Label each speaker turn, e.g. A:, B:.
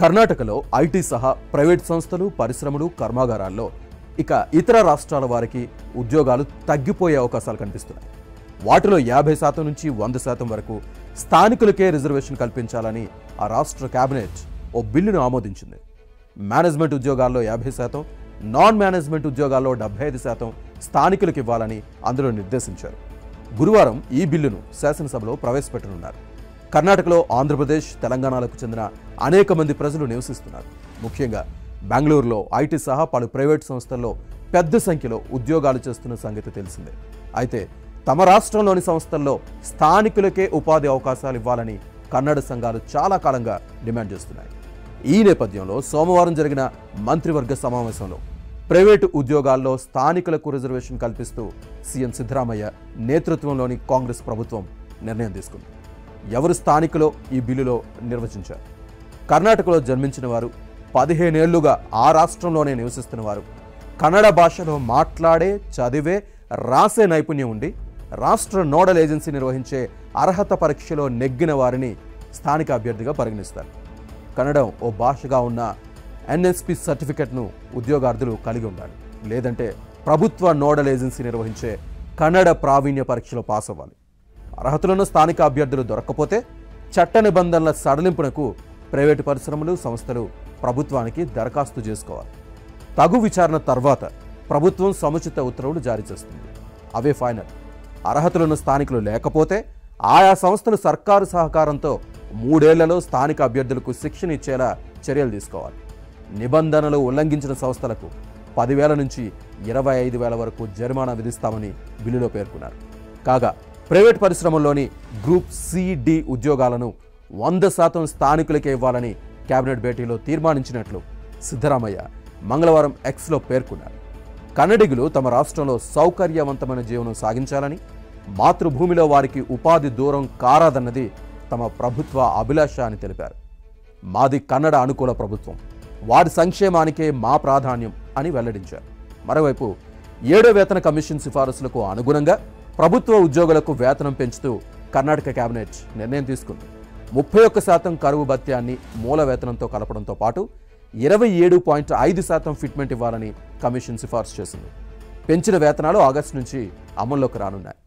A: కర్ణాటకలో ఐటీ సహా ప్రైవేట్ సంస్థలు, పరిశ్రమలు, కర్మాగారాల్లో ఇతర రాష్ట్రాల వారికి ఉద్యోగాలు తగ్గిపోయే అవకాశాలు కనిపిస్తున్నాయి. వాటిలో 50% నుంచి 100% వరకు స్థానికులకే రిజర్వేషన్ కల్పించాలని ఆ రాష్ట్ర కేబినెట్ ఓ బిల్లును ఆమోదించింది. మేనేజ్మెంట్ ఉద్యోగాల్లో 50%, నాన్ మేనేజ్మెంట్ ఉద్యోగాల్లో 75% స్థానికులకు ఇవ్వాలని అందులో నిర్దేశించారు. గురువారం ఈ బిల్లును శాసనసభలో ప్రవేశపెట్టనున్నారు. కర్ణాటకలో ఆంధ్రప్రదేశ్, తెలంగాణలకు చెందిన అనేక మంది ప్రజలు నివసిస్తున్నారు. ముఖ్యంగా బెంగళూరులో ఐటీ సహా పలు ప్రైవేట్ సంస్థల్లో పెద్ద సంఖ్యలో ఉద్యోగాలు చేస్తున్న సంగతి తెలిసిందే. అయితే తమ రాష్ట్రంలోని సంస్థల్లో స్థానికులకే ఉపాధి అవకాశాలు ఇవ్వాలని కన్నడ సంఘాలు చాలా కాలంగా డిమాండ్ చేస్తున్నాయి. ఈ నేపథ్యంలో సోమవారం జరిగిన మంత్రివర్గ సమావేశంలో ప్రైవేటు ఉద్యోగాల్లో స్థానికులకు రిజర్వేషన్ కల్పిస్తూ సీఎం సిద్ధరామయ్య నేతృత్వంలోని కాంగ్రెస్ ప్రభుత్వం నిర్ణయం తీసుకుంది. ఎవరు స్థానికులో ఈ బిల్లులో నిర్వచించారు. కర్ణాటకలో జన్మించిన వారు, 15 ఏళ్లుగా ఆ రాష్ట్రంలోనే నివసిస్తున్న వారు, కన్నడ భాషలో మాట్లాడే, చదివే, రాసే నైపుణ్యం ఉండి రాష్ట్ర నోడల్ ఏజెన్సీ నిర్వహించే అర్హత పరీక్షలో నెగ్గిన వారిని స్థానిక అభ్యర్థిగా పరిగణిస్తారు. కన్నడం ఓ భాషగా ఉన్న ఎన్ఎస్పి సర్టిఫికెట్ను ఉద్యోగార్థులు కలిగి ఉండాలి. లేదంటే ప్రభుత్వ నోడల్ ఏజెన్సీ నిర్వహించే కన్నడ ప్రావీణ్య పరీక్షలో పాస్ అవ్వాలి. అర్హతలున్న స్థానిక అభ్యర్థులు దొరక్కపోతే చట్ట నిబంధనల సడలింపునకు ప్రైవేటు పరిశ్రమలు, సంస్థలు ప్రభుత్వానికి దరఖాస్తు చేసుకోవాలి. తగు విచారణ తర్వాత ప్రభుత్వం సముచిత ఉత్తర్వులు జారీ చేస్తుంది. అవే ఫైనల్. అర్హతలున్న స్థానికులు లేకపోతే ఆయా సంస్థలు సర్కారు సహకారంతో 3 ఏళ్లలో స్థానిక అభ్యర్థులకు శిక్షణ ఇచ్చేలా చర్యలు తీసుకోవాలి. నిబంధనలు ఉల్లంఘించిన సంస్థలకు 10,000 నుంచి 25,000 వరకు జరిమానా విధిస్తామని బిల్లులో పేర్కొన్నారు. కాగా ప్రైవేట్ పరిశ్రమల్లోని గ్రూప్ సి-డి ఉద్యోగాలను 100% స్థానికులకే ఇవ్వాలని కేబినెట్ భేటీలో తీర్మానించినట్లు సిద్ధరామయ్య మంగళవారం ఎక్స్లో పేర్కొన్నారు. కన్నడిగులు తమ రాష్ట్రంలో సౌకర్యవంతమైన జీవనం సాగించాలని, మాతృభూమిలో వారికి ఉపాధి దూరం కారాదన్నది తమ ప్రభుత్వ అభిలాష అని తెలిపారు. మాది కన్నడ అనుకూల ప్రభుత్వం, వారి సంక్షేమానికే మా ప్రాధాన్యం అని వెల్లడించారు. మరోవైపు 7వ వేతన కమిషన్ సిఫారసులకు అనుగుణంగా ప్రభుత్వ ఉద్యోగులకు వేతనం పెంచుతూ కర్ణాటక కేబినెట్ నిర్ణయం తీసుకుంది. 31% కరువు భత్యాన్ని మూల వేతనంతో కలపడంతో పాటు 27.5% ఫిట్మెంట్ ఇవ్వాలని కమిషన్ సిఫార్సు చేసింది. పెంచిన వేతనాలు ఆగస్టు నుంచి అమల్లోకి రానున్నాయి.